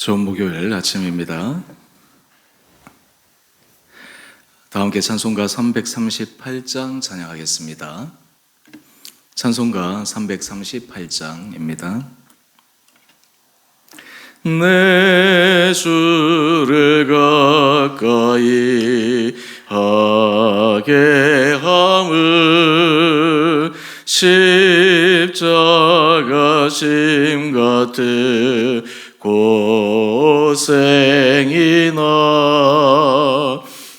좋은 목요일 아침입니다. 다 함께 찬송가 338장 찬양하겠습니다. 찬송가 338장입니다. 내 주를 가까이 하게 함을 십자가 심 같은 고생이나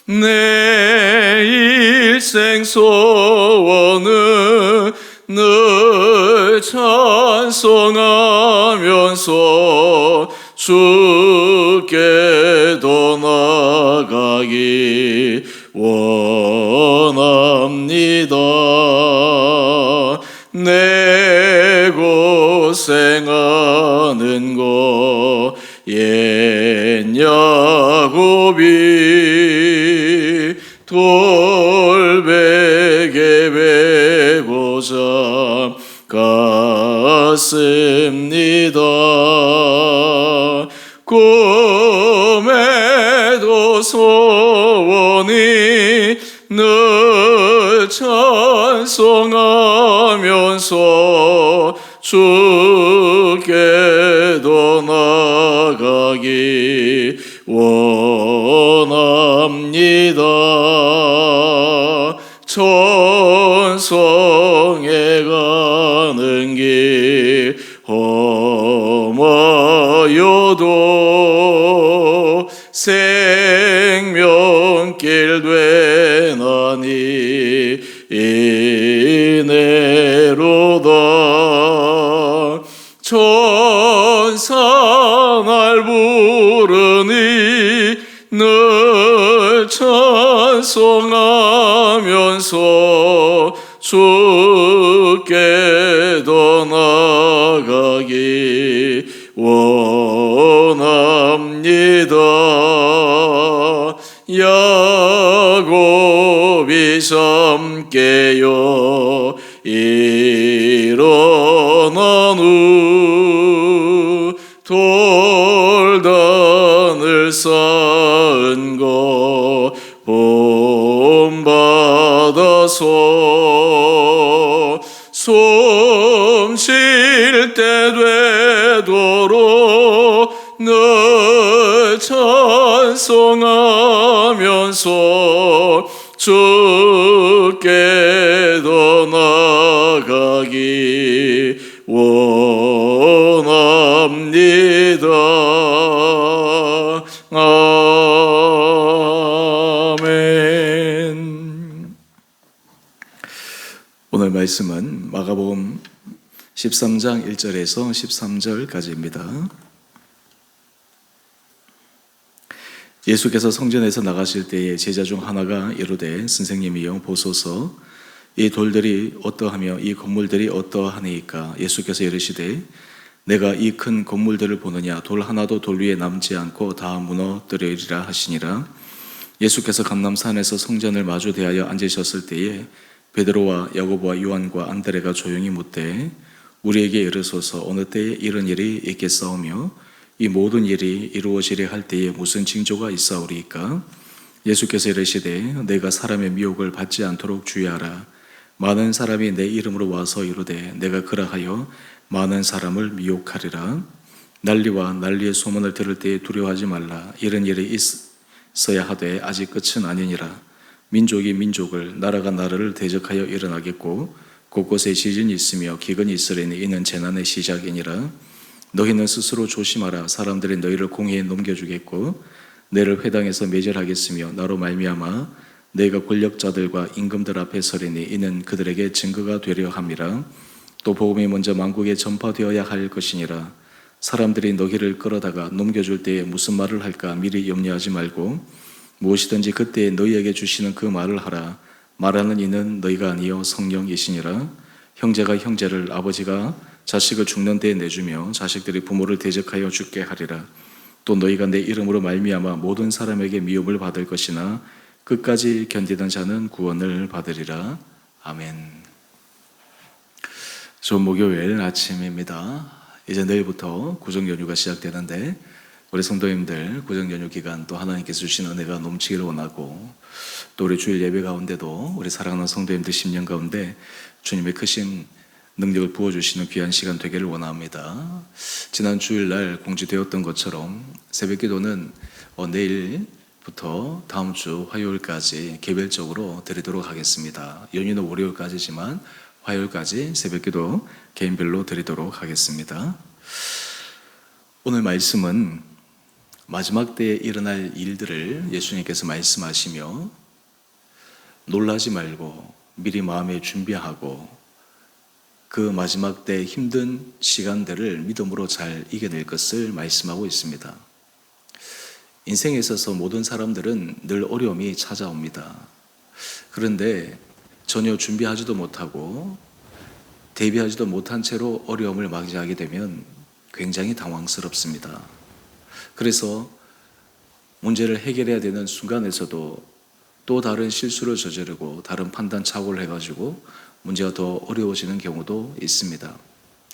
내 일생 소원은 늘 찬송하면서 주께도 나가기 원합니다. 내 고생하는 것 옛 야곱이 돌베개 베고자 갔습니다. 꿈에도 소원이 늘 찬송하면서 주께도 나가기 원합니다. 천성에 가는 길 험하여도 생명길 되나니 이내로다. 천사 날 부르니 늘 찬송하면서 주께도 나가기 원합니다. 야곱이 삼게요 일어난 후 돌단을 쌓은 것 본받아서 숨 쉴 때 되도록 늘 찬송하면서 주께도 나가기 원합니다. 아멘. 오늘 말씀은 마가복음 13장 1절에서 13절까지입니다. 예수께서 성전에서 나가실 때에 제자 중 하나가 이르되 선생님이여 보소서 이 돌들이 어떠하며 이 건물들이 어떠하니까? 예수께서 이르시되 내가 이 큰 건물들을 보느냐? 돌 하나도 돌 위에 남지 않고 다 무너뜨리리라 하시니라. 예수께서 감람산에서 성전을 마주 대하여 앉으셨을 때에 베드로와 야고보와 요한과 안드레가 조용히 묻되 우리에게 이르소서 어느 때에 이런 일이 있겠사오며 이 모든 일이 이루어지려 할 때에 무슨 징조가 있사오리이까? 예수께서 이르시되 내가 사람의 미혹을 받지 않도록 주의하라. 많은 사람이 내 이름으로 와서 이르되 내가 그러하여 많은 사람을 미혹하리라. 난리와 난리의 소문을 들을 때에 두려워하지 말라. 이런 일이 있어야 하되 아직 끝은 아니니라. 민족이 민족을 나라가 나라를 대적하여 일어나겠고 곳곳에 지진이 있으며 기근이 있으리니 이는 재난의 시작이니라. 너희는 스스로 조심하라. 사람들이 너희를 공회에 넘겨주겠고 너희를 회당에서 매질하겠으며 나로 말미암아 너희가 권력자들과 임금들 앞에 서리니 이는 그들에게 증거가 되려 함이라. 또 복음이 먼저 만국에 전파되어야 할 것이니라. 사람들이 너희를 끌어다가 넘겨줄 때에 무슨 말을 할까 미리 염려하지 말고 무엇이든지 그때에 너희에게 주시는 그 말을 하라. 말하는 이는 너희가 아니요 성령이시니라. 형제가 형제를 아버지가 자식을 죽는 데에 내주며 자식들이 부모를 대적하여 죽게 하리라. 또 너희가 내 이름으로 말미암아 모든 사람에게 미움을 받을 것이나 끝까지 견디던 자는 구원을 받으리라. 아멘. 좋은 목요일 아침입니다. 이제 내일부터 구정 연휴가 시작되는데 우리 성도님들 구정연휴 기간 또 하나님께서 주신 은혜가 넘치기를 원하고, 또 우리 주일 예배 가운데도 우리 사랑하는 성도님들 심령 가운데 주님의 크신 능력을 부어주시는 귀한 시간 되기를 원합니다. 지난 주일날 공지되었던 것처럼 새벽기도는 내일부터 다음 주 화요일까지 개별적으로 드리도록 하겠습니다. 연휴는 월요일까지지만 화요일까지 새벽기도 개인별로 드리도록 하겠습니다. 오늘 말씀은 마지막 때에 일어날 일들을 예수님께서 말씀하시며, 놀라지 말고 미리 마음에 준비하고 그 마지막 때 힘든 시간들을 믿음으로 잘 이겨낼 것을 말씀하고 있습니다. 인생에 있어서 모든 사람들은 늘 어려움이 찾아옵니다. 그런데 전혀 준비하지도 못하고 대비하지도 못한 채로 어려움을 맞이하게 되면 굉장히 당황스럽습니다. 그래서 문제를 해결해야 되는 순간에서도 또 다른 실수를 저지르고 다른 판단 착오를 해가지고 문제가 더 어려워지는 경우도 있습니다.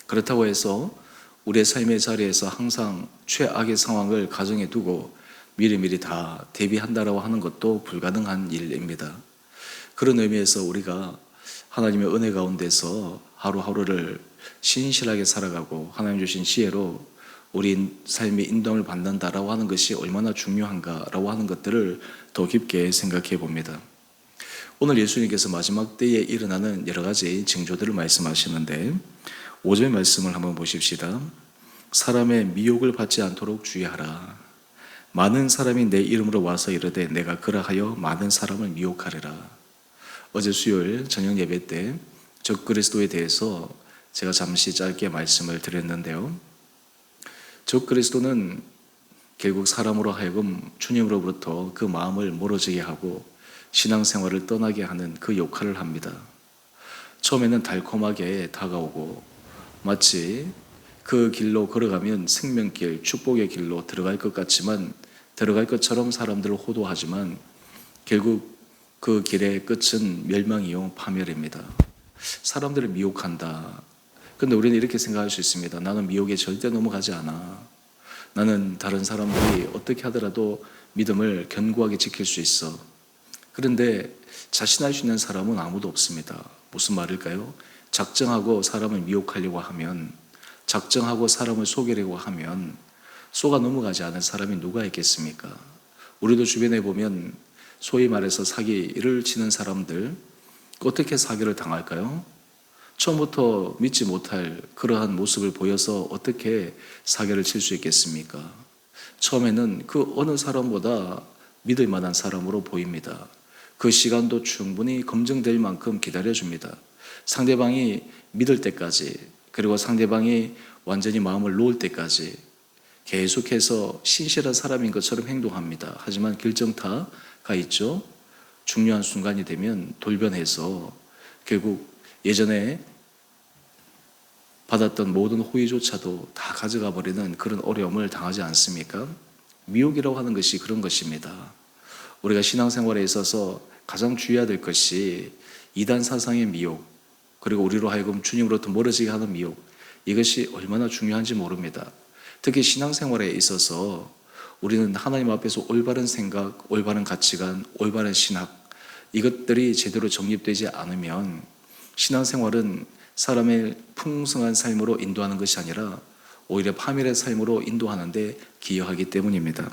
그렇다고 해서 우리의 삶의 자리에서 항상 최악의 상황을 가정에 두고 미리미리 다 대비한다라고 하는 것도 불가능한 일입니다. 그런 의미에서 우리가 하나님의 은혜 가운데서 하루하루를 신실하게 살아가고 하나님 주신 지혜로 우리 삶의 인도를 받는다라고 하는 것이 얼마나 중요한가라고 하는 것들을 더 깊게 생각해 봅니다. 오늘 예수님께서 마지막 때에 일어나는 여러 가지 징조들을 말씀하시는데, 5절 말씀을 한번 보십시다. 사람의 미혹을 받지 않도록 주의하라. 많은 사람이 내 이름으로 와서 이르되 내가 그러하여 많은 사람을 미혹하리라. 어제 수요일 저녁 예배 때 적그리스도에 대해서 제가 잠시 짧게 말씀을 드렸는데요. 적그리스도는 결국 사람으로 하여금 주님으로부터 그 마음을 멀어지게 하고 신앙생활을 떠나게 하는 그 역할을 합니다. 처음에는 달콤하게 다가오고 마치 그 길로 걸어가면 생명길, 축복의 길로 들어갈 것 같지만, 들어갈 것처럼 사람들을 호도하지만 결국 그 길의 끝은 멸망이요 파멸입니다. 사람들을 미혹한다. 근데 우리는 이렇게 생각할 수 있습니다. 나는 미혹에 절대 넘어가지 않아. 나는 다른 사람들이 어떻게 하더라도 믿음을 견고하게 지킬 수 있어. 그런데 자신할 수 있는 사람은 아무도 없습니다. 무슨 말일까요? 작정하고 사람을 미혹하려고 하면, 작정하고 사람을 속이려고 하면 속아 넘어가지 않은 사람이 누가 있겠습니까? 우리도 주변에 보면 소위 말해서 사기를 치는 사람들, 어떻게 사기를 당할까요? 처음부터 믿지 못할 그러한 모습을 보여서 어떻게 사기를 칠 수 있겠습니까? 처음에는 그 어느 사람보다 믿을 만한 사람으로 보입니다. 그 시간도 충분히 검증될 만큼 기다려줍니다. 상대방이 믿을 때까지, 그리고 상대방이 완전히 마음을 놓을 때까지 계속해서 신실한 사람인 것처럼 행동합니다. 하지만 결정타가 있죠. 중요한 순간이 되면 돌변해서 결국 예전에 받았던 모든 호의조차도 다 가져가 버리는 그런 어려움을 당하지 않습니까? 미혹이라고 하는 것이 그런 것입니다. 우리가 신앙생활에 있어서 가장 주의해야 될 것이 이단 사상의 미혹, 그리고 우리로 하여금 주님으로부터 멀어지게 하는 미혹, 이것이 얼마나 중요한지 모릅니다. 특히 신앙생활에 있어서 우리는 하나님 앞에서 올바른 생각, 올바른 가치관, 올바른 신학, 이것들이 제대로 정립되지 않으면 신앙생활은 사람의 풍성한 삶으로 인도하는 것이 아니라 오히려 파멸의 삶으로 인도하는데 기여하기 때문입니다.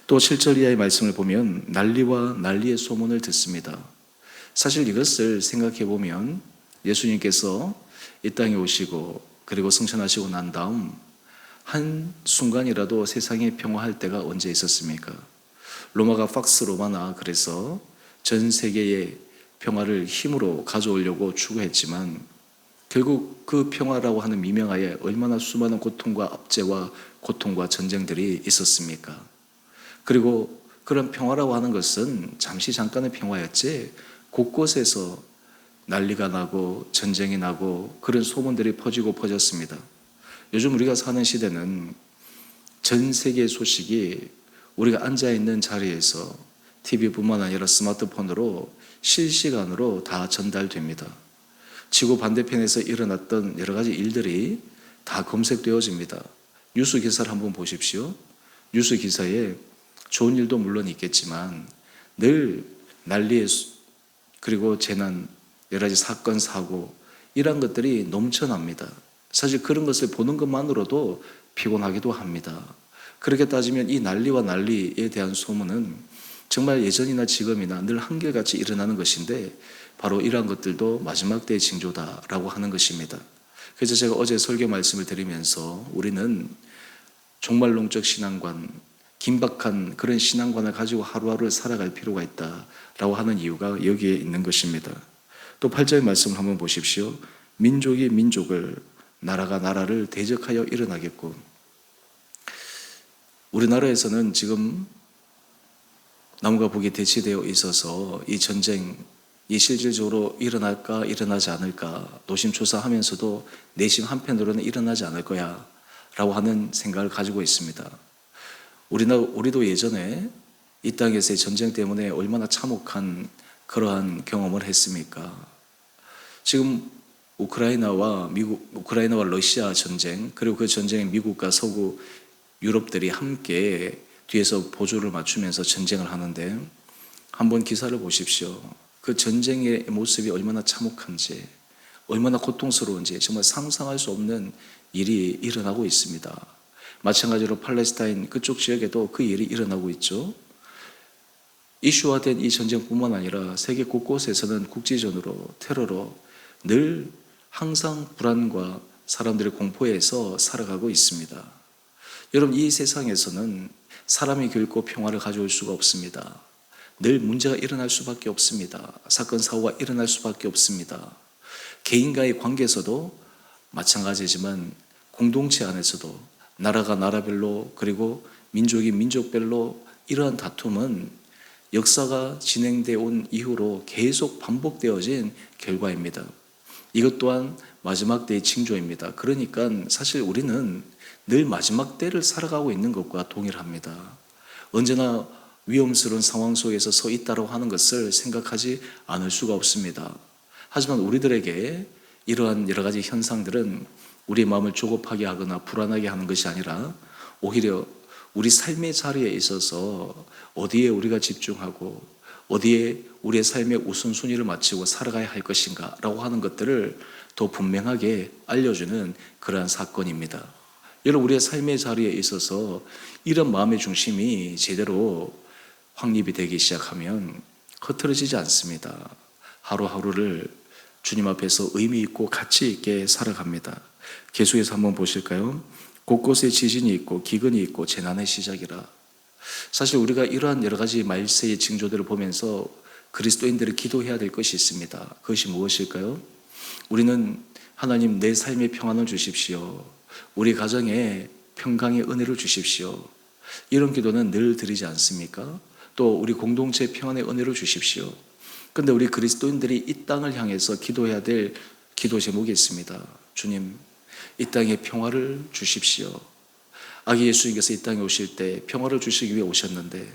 또 7절 이하의 말씀을 보면 난리와 난리의 소문을 듣습니다. 사실 이것을 생각해 보면 예수님께서 이 땅에 오시고 그리고 승천하시고 난 다음 한 순간이라도 세상이 평화할 때가 언제 있었습니까? 로마가 팍스 로마나 그래서 전 세계의 평화를 힘으로 가져오려고 추구했지만 결국 그 평화라고 하는 미명하에 얼마나 수많은 고통과 압제와 고통과 전쟁들이 있었습니까? 그리고 그런 평화라고 하는 것은 잠시 잠깐의 평화였지 곳곳에서 난리가 나고 전쟁이 나고 그런 소문들이 퍼지고 퍼졌습니다. 요즘 우리가 사는 시대는 전 세계의 소식이 우리가 앉아있는 자리에서 TV뿐만 아니라 스마트폰으로 실시간으로 다 전달됩니다. 지구 반대편에서 일어났던 여러 가지 일들이 다 검색되어집니다. 뉴스 기사를 한번 보십시오. 뉴스 기사에 좋은 일도 물론 있겠지만 늘 난리에 그리고 재난, 여러 가지 사건, 사고 이런 것들이 넘쳐납니다. 사실 그런 것을 보는 것만으로도 피곤하기도 합니다. 그렇게 따지면 이 난리와 난리에 대한 소문은 정말 예전이나 지금이나 늘 한결같이 일어나는 것인데 바로 이러한 것들도 마지막 때의 징조다라고 하는 것입니다. 그래서 제가 어제 설교 말씀을 드리면서 우리는 종말론적 신앙관, 긴박한 그런 신앙관을 가지고 하루하루를 살아갈 필요가 있다라고 하는 이유가 여기에 있는 것입니다. 또 8절 말씀을 한번 보십시오. 민족이 민족을, 나라가 나라를 대적하여 일어나겠고. 우리나라에서는 지금 나무가 북이 대치되어 있어서 이 전쟁이 실질적으로 일어날까 일어나지 않을까 노심초사하면서도 내심 한편으로는 일어나지 않을 거야 라고 하는 생각을 가지고 있습니다. 우리도 예전에 이 땅에서의 전쟁 때문에 얼마나 참혹한 그러한 경험을 했습니까? 지금 우크라이나와 러시아 전쟁, 그리고 그 전쟁에 미국과 서구 유럽들이 함께 뒤에서 보조를 맞추면서 전쟁을 하는데 한번 기사를 보십시오. 그 전쟁의 모습이 얼마나 참혹한지, 얼마나 고통스러운지 정말 상상할 수 없는 일이 일어나고 있습니다. 마찬가지로 팔레스타인 그쪽 지역에도 그 일이 일어나고 있죠. 이슈화된 이 전쟁뿐만 아니라 세계 곳곳에서는 국지전으로, 테러로 늘 항상 불안과 사람들의 공포에서 살아가고 있습니다. 여러분, 이 세상에서는 사람이 결코 평화를 가져올 수가 없습니다. 늘 문제가 일어날 수밖에 없습니다. 사건, 사고가 일어날 수밖에 없습니다. 개인과의 관계에서도 마찬가지지만 공동체 안에서도 나라가 나라별로 그리고 민족이 민족별로 이러한 다툼은 역사가 진행되어 온 이후로 계속 반복되어진 결과입니다. 이것 또한 마지막 때의 징조입니다. 그러니까 사실 우리는 늘 마지막 때를 살아가고 있는 것과 동일합니다. 언제나 위험스러운 상황 속에서 서 있다고 하는 것을 생각하지 않을 수가 없습니다. 하지만 우리들에게 이러한 여러 가지 현상들은 우리의 마음을 조급하게 하거나 불안하게 하는 것이 아니라 오히려 우리 삶의 자리에 있어서 어디에 우리가 집중하고 어디에 우리의 삶의 우선순위를 맞추고 살아가야 할 것인가 라고 하는 것들을 더 분명하게 알려주는 그러한 사건입니다. 여러분, 우리의 삶의 자리에 있어서 이런 마음의 중심이 제대로 확립이 되기 시작하면 흐트러지지 않습니다. 하루하루를 주님 앞에서 의미 있고 가치 있게 살아갑니다. 계속해서 한번 보실까요? 곳곳에 지진이 있고 기근이 있고 재난의 시작이라. 사실 우리가 이러한 여러 가지 말세의 징조들을 보면서 그리스도인들이 기도해야 될 것이 있습니다. 그것이 무엇일까요? 우리는 하나님, 내 삶에 평안을 주십시오. 우리 가정에 평강의 은혜를 주십시오. 이런 기도는 늘 드리지 않습니까? 또 우리 공동체 평안의 은혜를 주십시오. 그런데 우리 그리스도인들이 이 땅을 향해서 기도해야 될 기도 제목이 있습니다. 주님, 이 땅에 평화를 주십시오. 아기 예수님께서 이 땅에 오실 때 평화를 주시기 위해 오셨는데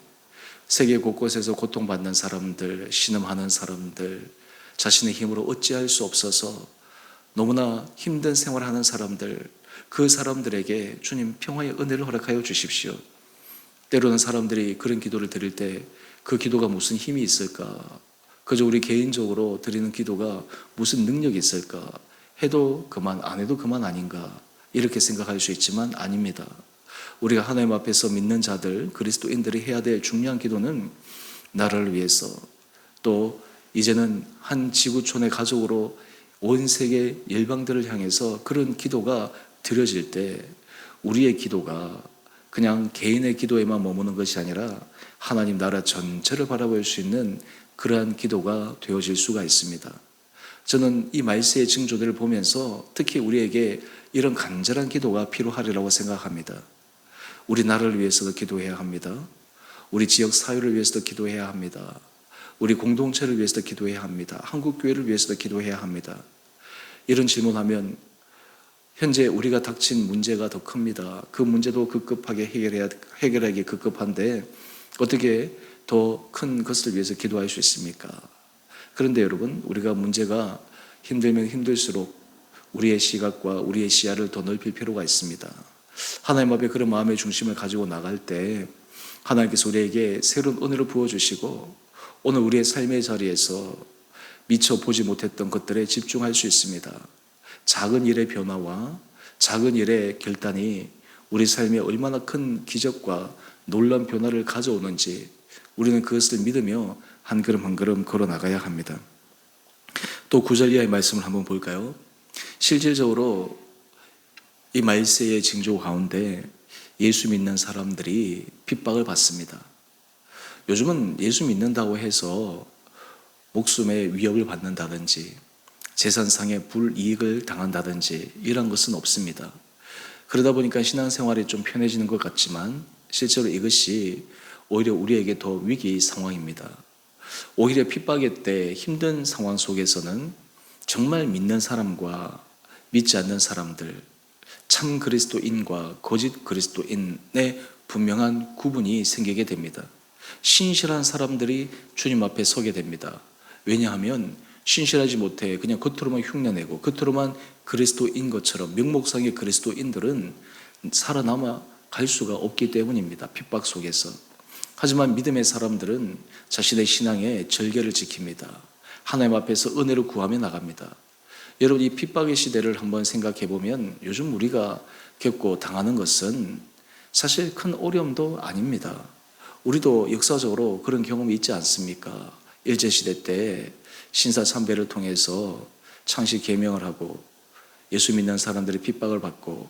세계 곳곳에서 고통받는 사람들, 신음하는 사람들, 자신의 힘으로 어찌할 수 없어서 너무나 힘든 생활하는 사람들, 그 사람들에게 주님 평화의 은혜를 허락하여 주십시오. 때로는 사람들이 그런 기도를 드릴 때 그 기도가 무슨 힘이 있을까? 그저 우리 개인적으로 드리는 기도가 무슨 능력이 있을까? 해도 그만, 안 해도 그만 아닌가? 이렇게 생각할 수 있지만 아닙니다. 우리가 하나님 앞에서 믿는 자들, 그리스도인들이 해야 될 중요한 기도는 나라를 위해서, 또 이제는 한 지구촌의 가족으로 온 세계 열방들을 향해서 그런 기도가 드려질 때 우리의 기도가 그냥 개인의 기도에만 머무는 것이 아니라 하나님 나라 전체를 바라볼 수 있는 그러한 기도가 되어질 수가 있습니다. 저는 이 말세의 징조들을 보면서 특히 우리에게 이런 간절한 기도가 필요하리라고 생각합니다. 우리 나라를 위해서도 기도해야 합니다. 우리 지역 사회를 위해서도 기도해야 합니다. 우리 공동체를 위해서도 기도해야 합니다. 한국교회를 위해서도 기도해야 합니다. 이런 질문하면 현재 우리가 닥친 문제가 더 큽니다. 그 문제도 급급하게 해결하기 급급한데 어떻게 더 큰 것을 위해서 기도할 수 있습니까? 그런데 여러분, 우리가 문제가 힘들면 힘들수록 우리의 시각과 우리의 시야를 더 넓힐 필요가 있습니다. 하나님 앞에 그런 마음의 중심을 가지고 나갈 때 하나님께서 우리에게 새로운 은혜를 부어주시고 오늘 우리의 삶의 자리에서 미처 보지 못했던 것들에 집중할 수 있습니다. 작은 일의 변화와 작은 일의 결단이 우리 삶에 얼마나 큰 기적과 놀라운 변화를 가져오는지 우리는 그것을 믿으며 한 걸음 한 걸음 걸어 나가야 합니다. 또 9절 이하의 말씀을 한번 볼까요? 실질적으로 이 말세의 징조 가운데 예수 믿는 사람들이 핍박을 받습니다. 요즘은 예수 믿는다고 해서 목숨의 위협을 받는다든지 재산상의 불이익을 당한다든지 이런 것은 없습니다. 그러다 보니까 신앙생활이 좀 편해지는 것 같지만 실제로 이것이 오히려 우리에게 더 위기 상황입니다. 오히려 핍박의 때 힘든 상황 속에서는 정말 믿는 사람과 믿지 않는 사람들, 참 그리스도인과 거짓 그리스도인의 분명한 구분이 생기게 됩니다. 신실한 사람들이 주님 앞에 서게 됩니다. 왜냐하면 신실하지 못해 그냥 겉으로만 흉내내고 겉으로만 그리스도인 것처럼 명목상의 그리스도인들은 살아남아 갈 수가 없기 때문입니다. 핍박 속에서. 하지만 믿음의 사람들은 자신의 신앙의 절개를 지킵니다. 하나님 앞에서 은혜를 구하며 나갑니다. 여러분, 이 핍박의 시대를 한번 생각해 보면 요즘 우리가 겪고 당하는 것은 사실 큰 어려움도 아닙니다. 우리도 역사적으로 그런 경험이 있지 않습니까? 일제시대 때 신사참배를 통해서 창시 계명을 하고 예수 믿는 사람들이 핍박을 받고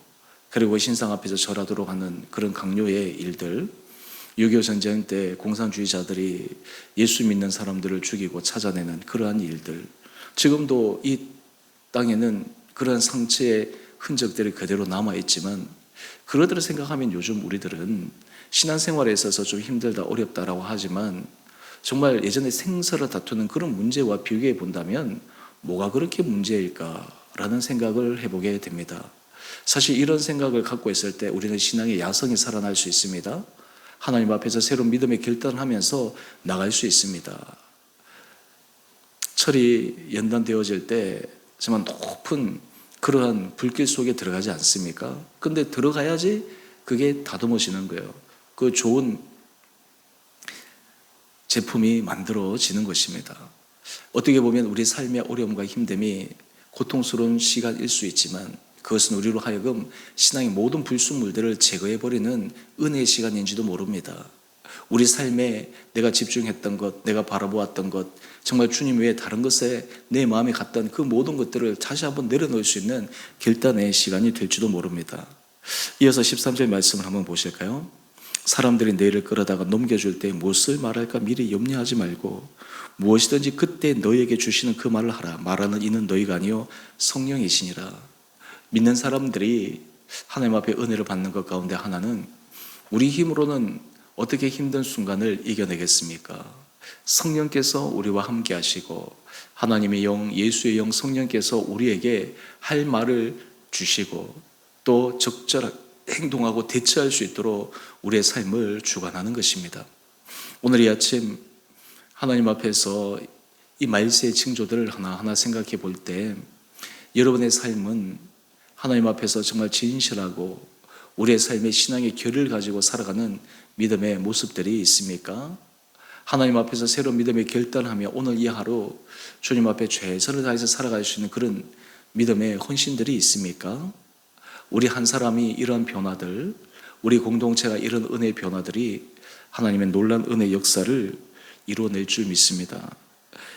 그리고 신상 앞에서 절하도록 하는 그런 강요의 일들, 6.25 전쟁 때 공산주의자들이 예수 믿는 사람들을 죽이고 찾아내는 그러한 일들, 지금도 이 땅에는 그러한 상처의 흔적들이 그대로 남아있지만 그러들을 생각하면 요즘 우리들은 신앙생활에 있어서 좀 힘들다 어렵다라고 하지만 정말 예전에 생사를 다투는 그런 문제와 비교해 본다면 뭐가 그렇게 문제일까라는 생각을 해보게 됩니다. 사실 이런 생각을 갖고 있을 때 우리는 신앙의 야성이 살아날 수 있습니다. 하나님 앞에서 새로운 믿음의 결단을 하면서 나갈 수 있습니다. 철이 연단되어질 때 정말 높은 그러한 불길 속에 들어가지 않습니까? 근데 들어가야지 그게 다듬어지는 거예요. 그 좋은 제품이 만들어지는 것입니다. 어떻게 보면 우리 삶의 어려움과 힘듦이 고통스러운 시간일 수 있지만 그것은 우리로 하여금 신앙의 모든 불순물들을 제거해버리는 은혜의 시간인지도 모릅니다. 우리 삶에 내가 집중했던 것, 내가 바라보았던 것, 정말 주님 외에 다른 것에 내 마음이 갔던 그 모든 것들을 다시 한번 내려놓을 수 있는 결단의 시간이 될지도 모릅니다. 이어서 13절 말씀을 한번 보실까요? 사람들이 너희를 끌어다가 넘겨줄 때 무엇을 말할까 미리 염려하지 말고 무엇이든지 그때 너희에게 주시는 그 말을 하라. 말하는 이는 너희가 아니요 성령이시니라. 믿는 사람들이 하나님 앞에 은혜를 받는 것 가운데 하나는 우리 힘으로는 어떻게 힘든 순간을 이겨내겠습니까? 성령께서 우리와 함께 하시고 하나님의 영, 예수의 영, 성령께서 우리에게 할 말을 주시고 또 적절하게 행동하고 대처할 수 있도록 우리의 삶을 주관하는 것입니다. 오늘 이 아침 하나님 앞에서 이 말세의 징조들을 하나하나 생각해 볼 때 여러분의 삶은 하나님 앞에서 정말 진실하고 우리의 삶의 신앙의 결을 가지고 살아가는 믿음의 모습들이 있습니까? 하나님 앞에서 새로운 믿음의 결단하며 오늘 이 하루 주님 앞에 최선을 다해서 살아갈 수 있는 그런 믿음의 헌신들이 있습니까? 우리 한 사람이 이런 변화들, 우리 공동체가 이런 은혜의 변화들이 하나님의 놀라운 은혜 역사를 이루어낼 줄 믿습니다.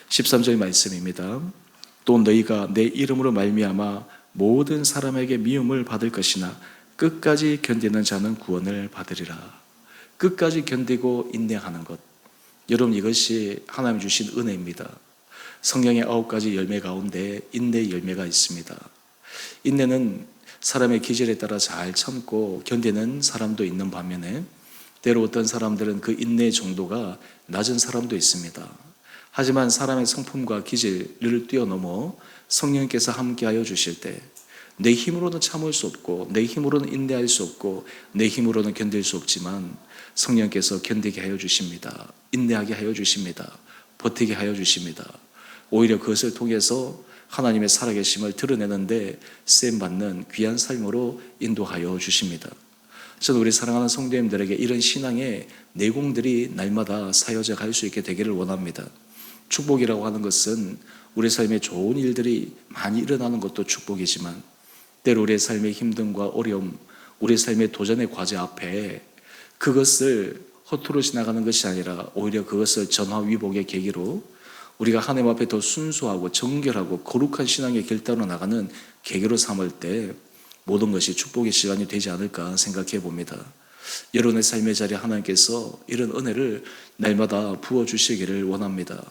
13절 말씀입니다. 또 너희가 내 이름으로 말미암아 모든 사람에게 미움을 받을 것이나 끝까지 견디는 자는 구원을 받으리라. 끝까지 견디고 인내하는 것, 여러분 이것이 하나님 주신 은혜입니다. 성경의 9가지 열매 가운데 인내의 열매가 있습니다. 인내는 사람의 기질에 따라 잘 참고 견디는 사람도 있는 반면에 때로 어떤 사람들은 그 인내의 정도가 낮은 사람도 있습니다. 하지만 사람의 성품과 기질을 뛰어넘어 성령께서 함께하여 주실 때 내 힘으로는 참을 수 없고 내 힘으로는 인내할 수 없고 내 힘으로는 견딜 수 없지만 성령께서 견디게 하여 주십니다. 인내하게 하여 주십니다. 버티게 하여 주십니다. 오히려 그것을 통해서 하나님의 살아계심을 드러내는데 쓰임받는 귀한 삶으로 인도하여 주십니다. 저는 우리 사랑하는 성도님들에게 이런 신앙의 내공들이 날마다 쌓여져 갈 수 있게 되기를 원합니다. 축복이라고 하는 것은 우리 삶에 좋은 일들이 많이 일어나는 것도 축복이지만 때로 우리의 삶의 힘듦과 어려움, 우리의 삶의 도전의 과제 앞에 그것을 허투루 지나가는 것이 아니라 오히려 그것을 전화위복의 계기로 우리가 하나님 앞에 더 순수하고 정결하고 거룩한 신앙의 길 따라 나가는 계기로 삼을 때 모든 것이 축복의 시간이 되지 않을까 생각해 봅니다. 여러분의 삶의 자리에 하나님께서 이런 은혜를 날마다 부어주시기를 원합니다.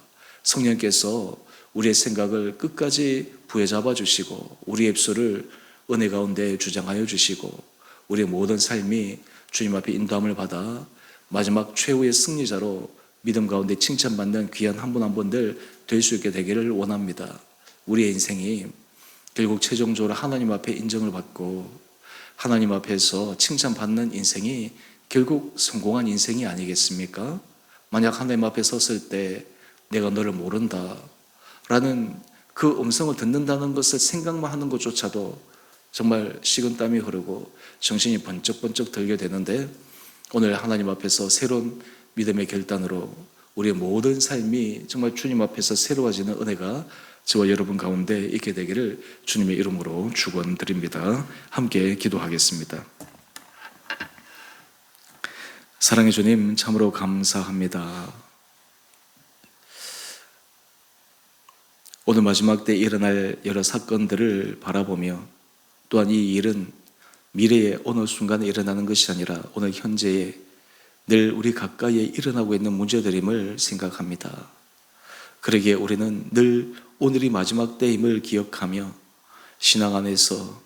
성령께서 우리의 생각을 끝까지 부여잡아 주시고 우리의 입술을 은혜 가운데 주장하여 주시고 우리의 모든 삶이 주님 앞에 인도함을 받아 마지막 최후의 승리자로 믿음 가운데 칭찬받는 귀한 한 분 한 분들 될 수 있게 되기를 원합니다. 우리의 인생이 결국 최종적으로 하나님 앞에 인정을 받고 하나님 앞에서 칭찬받는 인생이 결국 성공한 인생이 아니겠습니까? 만약 하나님 앞에 섰을 때 내가 너를 모른다 라는 그 음성을 듣는다는 것을 생각만 하는 것조차도 정말 식은땀이 흐르고 정신이 번쩍번쩍 들게 되는데 오늘 하나님 앞에서 새로운 믿음의 결단으로 우리의 모든 삶이 정말 주님 앞에서 새로워지는 은혜가 저와 여러분 가운데 있게 되기를 주님의 이름으로 축원드립니다. 함께 기도하겠습니다. 사랑의 주님, 참으로 감사합니다. 오늘 마지막 때 일어날 여러 사건들을 바라보며 또한 이 일은 미래의 어느 순간에 일어나는 것이 아니라 오늘 현재에 늘 우리 가까이에 일어나고 있는 문제들임을 생각합니다. 그러기에 우리는 늘 오늘이 마지막 때임을 기억하며 신앙 안에서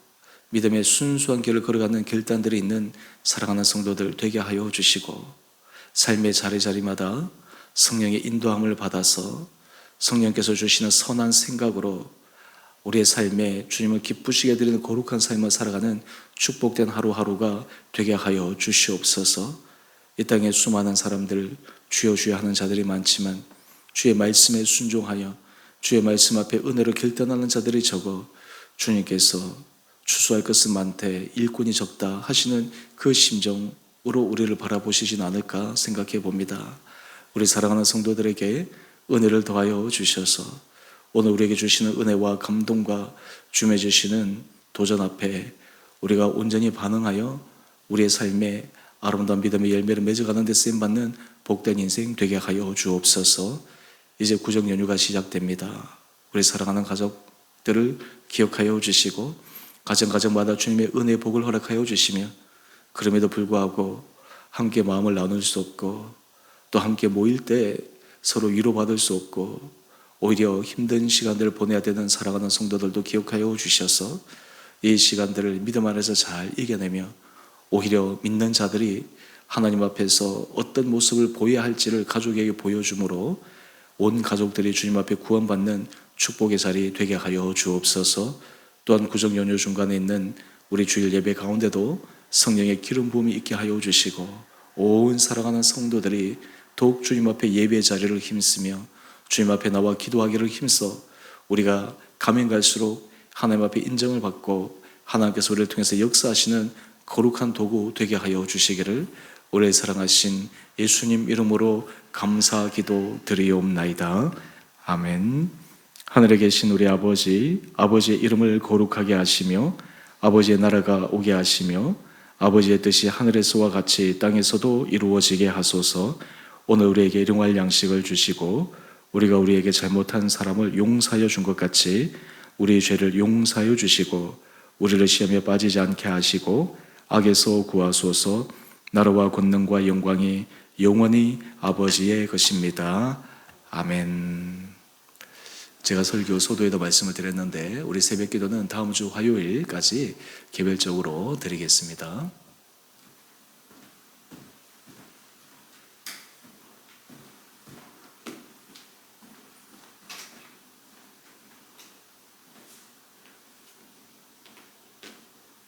믿음의 순수한 길을 걸어가는 결단들이 있는 사랑하는 성도들 되게 하여 주시고 삶의 자리자리마다 성령의 인도함을 받아서 성령께서 주시는 선한 생각으로 우리의 삶에 주님을 기쁘시게 드리는 거룩한 삶을 살아가는 축복된 하루하루가 되게 하여 주시옵소서. 이 땅에 수많은 사람들 주여 주여 하는 자들이 많지만 주의 말씀에 순종하여 주의 말씀 앞에 은혜로 결단하는 자들이 적어 주님께서 추수할 것은 많되 일꾼이 적다 하시는 그 심정으로 우리를 바라보시진 않을까 생각해 봅니다. 우리 사랑하는 성도들에게 은혜를 더하여 주셔서 오늘 우리에게 주시는 은혜와 감동과 주님의 주시는 도전 앞에 우리가 온전히 반응하여 우리의 삶에 아름다운 믿음의 열매를 맺어가는 데 쓰임받는 복된 인생 되게 하여 주옵소서. 이제 구정 연휴가 시작됩니다. 우리 사랑하는 가족들을 기억하여 주시고 가정가정마다 주님의 은혜의 복을 허락하여 주시며 그럼에도 불구하고 함께 마음을 나눌 수 없고 또 함께 모일 때 서로 위로받을 수 없고 오히려 힘든 시간들을 보내야 되는 사랑하는 성도들도 기억하여 주셔서 이 시간들을 믿음 안에서 잘 이겨내며 오히려 믿는 자들이 하나님 앞에서 어떤 모습을 보여야 할지를 가족에게 보여주므로 온 가족들이 주님 앞에 구원받는 축복의 자리 되게 하여 주옵소서. 또한 구정 연휴 중간에 있는 우리 주일 예배 가운데도 성령의 기름 부음이 있게 하여 주시고 온 사랑하는 성도들이 더욱 주님 앞에 예배의 자리를 힘쓰며 주님 앞에 나와 기도하기를 힘써 우리가 가면 갈수록 하나님 앞에 인정을 받고 하나님께서 우리를 통해서 역사하시는 거룩한 도구 되게 하여 주시기를 우리의 사랑하신 예수님 이름으로 감사 기도 드리옵나이다. 아멘. 하늘에 계신 우리 아버지, 아버지의 이름을 거룩하게 하시며 아버지의 나라가 오게 하시며 아버지의 뜻이 하늘에서와 같이 땅에서도 이루어지게 하소서. 오늘 우리에게 일용할 양식을 주시고 우리가 우리에게 잘못한 사람을 용서하여 준 것 같이 우리의 죄를 용서하여 주시고 우리를 시험에 빠지지 않게 하시고 악에서 구하소서. 나라와 권능과 영광이 영원히 아버지의 것입니다. 아멘. 제가 설교 소도에도 말씀을 드렸는데 우리 새벽기도는 다음 주 화요일까지 개별적으로 드리겠습니다.